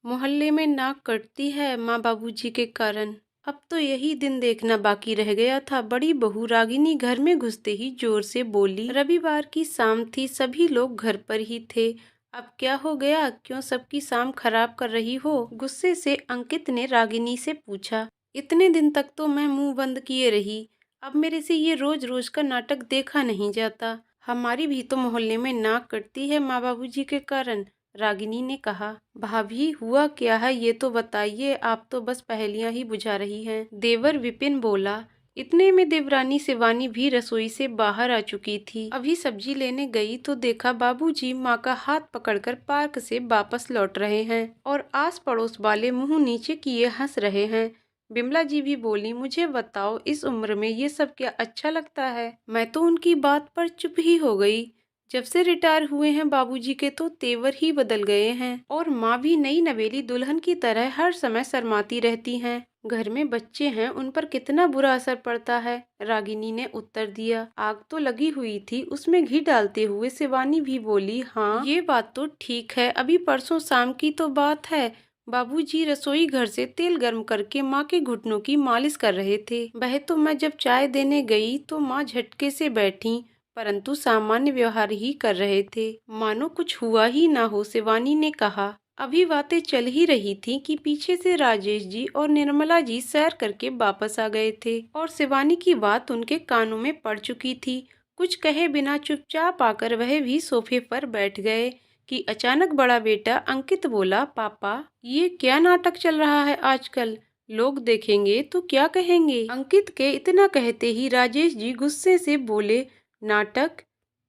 मोहल्ले में नाक कटती है माँ बाबूजी के कारण। अब तो यही दिन देखना बाकी रह गया था। बड़ी बहू रागिनी घर में घुसते ही जोर से बोली। रविवार की शाम थी, सभी लोग घर पर ही थे। अब क्या हो गया, क्यों सबकी शाम खराब कर रही हो? गुस्से से अंकित ने रागिनी से पूछा। इतने दिन तक तो मैं मुंह बंद किए रही, अब मेरे से ये रोज रोज का नाटक देखा नहीं जाता। हमारी भी तो मोहल्ले में नाक कटती है माँ बाबूजी के कारण, रागिनी ने कहा। भाभी, हुआ क्या है ये तो बताइए, आप तो बस पहेलियां ही बुझा रही हैं। देवर विपिन बोला। इतने में देवरानी शिवानी भी रसोई से बाहर आ चुकी थी। अभी सब्जी लेने गई तो देखा बाबूजी माँ का हाथ पकड़कर पार्क से वापस लौट रहे हैं और आस पड़ोस वाले मुंह नीचे किए हंस रहे हैं। बिमला जी भी बोली, मुझे बताओ, इस उम्र में ये सब क्या अच्छा लगता है? मैं तो उनकी बात पर चुप ही हो गई। जब से रिटायर हुए हैं बाबूजी के तो तेवर ही बदल गए हैं और माँ भी नई नवेली दुल्हन की तरह हर समय शर्माती रहती हैं। घर में बच्चे हैं, उन पर कितना बुरा असर पड़ता है, रागिनी ने उत्तर दिया। आग तो लगी हुई थी, उसमें घी डालते हुए शिवानी भी बोली। हाँ, ये बात तो ठीक है। अभी परसों शाम की तो बात है, बाबूजी रसोई घर से तेल गर्म करके माँ के घुटनों की मालिश कर रहे थे। वह तो मैं जब चाय देने गई तो माँ झटके से बैठी, परंतु सामान्य व्यवहार ही कर रहे थे, मानो कुछ हुआ ही ना हो, शिवानी ने कहा। अभी बातें चल ही रही थी कि पीछे से राजेश जी और निर्मला जी सैर करके वापस आ गए थे और शिवानी की बात उनके कानों में पड़ चुकी थी। कुछ कहे बिना चुपचाप आकर वह भी सोफे पर बैठ गए कि अचानक बड़ा बेटा अंकित बोला, पापा, ये क्या नाटक चल रहा है आजकल? लोग देखेंगे तो क्या कहेंगे? अंकित के इतना कहते ही राजेश जी गुस्से से बोले, नाटक?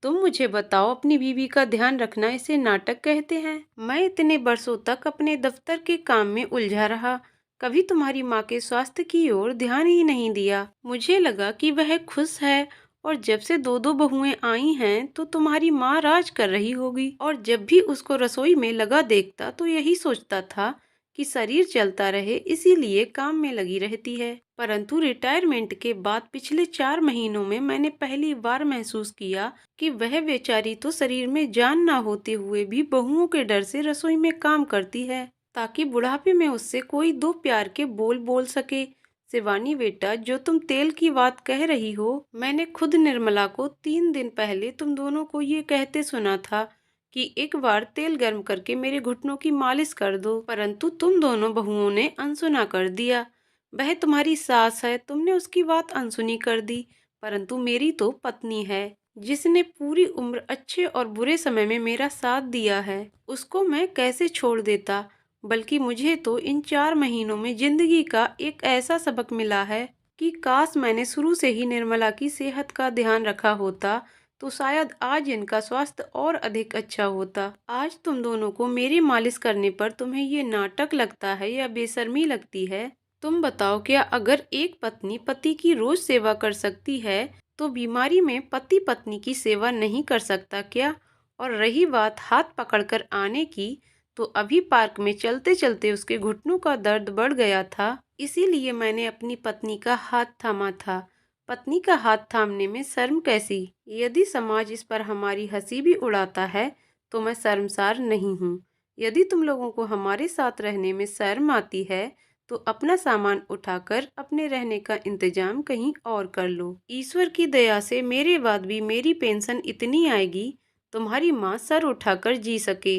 तुम मुझे बताओ, अपनी बीवी का ध्यान रखना इसे नाटक कहते हैं? मैं इतने बरसों तक अपने दफ्तर के काम में उलझा रहा, कभी तुम्हारी माँ के स्वास्थ्य की ओर ध्यान ही नहीं दिया। मुझे लगा कि वह खुश है और जब से दो दो बहुएं आई हैं तो तुम्हारी माँ राज कर रही होगी, और जब भी उसको रसोई में लगा देखता तो यही सोचता था कि शरीर चलता रहे, इसीलिए काम में लगी रहती है। परंतु रिटायरमेंट के बाद पिछले 4 महीनों में मैंने पहली बार महसूस किया कि वह बेचारी तो शरीर में जान ना होते हुए भी बहुओं के डर से रसोई में काम करती है, ताकि बुढ़ापे में उससे कोई दो प्यार के बोल बोल सके। शिवानी बेटा, जो तुम तेल की बात कह रही हो, मैंने खुद निर्मला को 3 दिन पहले तुम दोनों को ये कहते सुना था कि एक बार तेल गर्म करके मेरे घुटनों की मालिश कर दो, परंतु तुम दोनों बहुओं ने अनसुना कर दिया। वह तुम्हारी सास है, तुमने उसकी बात अनसुनी कर दी, परंतु मेरी तो पत्नी है, जिसने पूरी उम्र अच्छे और बुरे समय में मेरा साथ दिया है, उसको मैं कैसे छोड़ देता? बल्कि मुझे तो इन 4 महीनों में जिंदगी का एक ऐसा सबक मिला है कि काश मैंने शुरू से ही निर्मला की सेहत का ध्यान रखा होता तो शायद आज इनका स्वास्थ्य और अधिक अच्छा होता। आज तुम दोनों को मेरी मालिश करने पर तुम्हें ये नाटक लगता है या बेशर्मी लगती है? तुम बताओ, क्या अगर एक पत्नी पति की रोज सेवा कर सकती है तो बीमारी में पति पत्नी की सेवा नहीं कर सकता क्या? और रही बात हाथ पकड़कर आने की, तो अभी पार्क में चलते चलते उसके घुटनों का दर्द बढ़ गया था, इसीलिए मैंने अपनी पत्नी का हाथ थामा था। पत्नी का हाथ थामने में शर्म कैसी? यदि समाज इस पर हमारी हंसी भी उड़ाता है तो मैं शर्मसार नहीं हूँ। यदि तुम लोगों को हमारे साथ रहने में शर्म आती है तो अपना सामान उठाकर अपने रहने का इंतजाम कहीं और कर लो। ईश्वर की दया से मेरे बाद भी मेरी पेंशन इतनी आएगी तुम्हारी माँ सर उठाकर जी सके।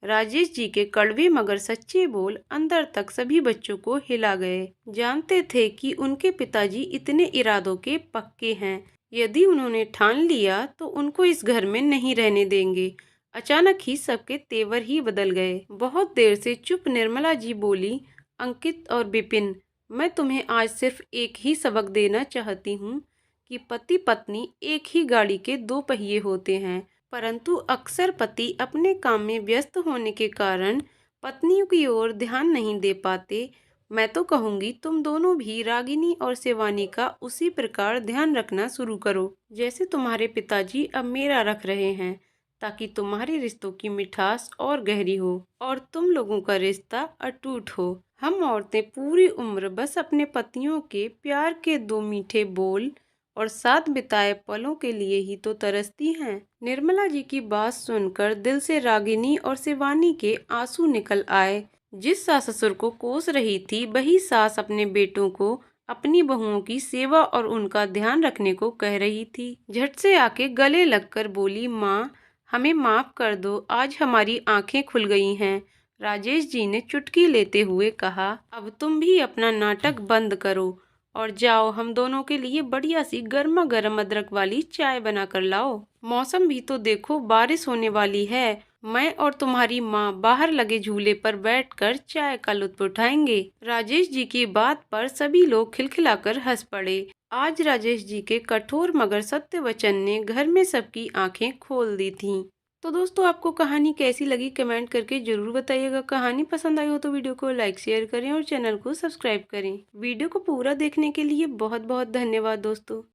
राजेश जी के कड़वे मगर सच्चे बोल अंदर तक सभी बच्चों को हिला गए। जानते थे कि उनके पिताजी इतने इरादों के पक्के हैं, यदि उन्होंने ठान लिया तो उनको इस घर में नहीं रहने देंगे। अचानक ही सबके तेवर ही बदल गए। बहुत देर से चुप निर्मला जी बोली, अंकित और विपिन, मैं तुम्हें आज सिर्फ एक ही सबक देना चाहती हूँ कि पति पत्नी एक ही गाड़ी के दो पहिए होते हैं, परंतु अक्सर पति अपने काम में व्यस्त होने के कारण पत्नियों की ओर ध्यान नहीं दे पाते। मैं तो कहूँगी तुम दोनों भी रागिनी और शिवानी का उसी प्रकार ध्यान रखना शुरू करो जैसे तुम्हारे पिताजी अब मेरा रख रहे हैं, ताकि तुम्हारे रिश्तों की मिठास और गहरी हो और तुम लोगों का रिश्ता अटूट हो। हम औरतें पूरी उम्र बस अपने पतियों के प्यार के दो मीठे बोल और साथ बिताए पलों के लिए ही तो तरसती हैं। निर्मला जी की बात सुनकर दिल से रागिनी और शिवानी के आंसू निकल आए। जिस सास ससुर को कोस रही थी, वही सास अपने बेटों को अपनी बहुओं की सेवा और उनका ध्यान रखने को कह रही थी। झट से आके गले लगकर बोली, माँ हमें माफ कर दो, आज हमारी आंखें खुल गई हैं। राजेश जी ने चुटकी लेते हुए कहा, अब तुम भी अपना नाटक बंद करो और जाओ हम दोनों के लिए बढ़िया सी गर्मा गर्म अदरक वाली चाय बना कर लाओ। मौसम भी तो देखो, बारिश होने वाली है। मैं और तुम्हारी माँ बाहर लगे झूले पर बैठकर चाय का लुत्फ उठाएंगे। राजेश जी की बात पर सभी लोग खिलखिलाकर हंस पड़े। आज राजेश जी के कठोर मगर सत्य वचन ने घर में सबकी आंखें खोल दी थीं। तो दोस्तों, आपको कहानी कैसी लगी कमेंट करके जरूर बताइएगा। कहानी पसंद आई हो तो वीडियो को लाइक शेयर करें और चैनल को सब्सक्राइब करें। वीडियो को पूरा देखने के लिए बहुत बहुत धन्यवाद दोस्तों।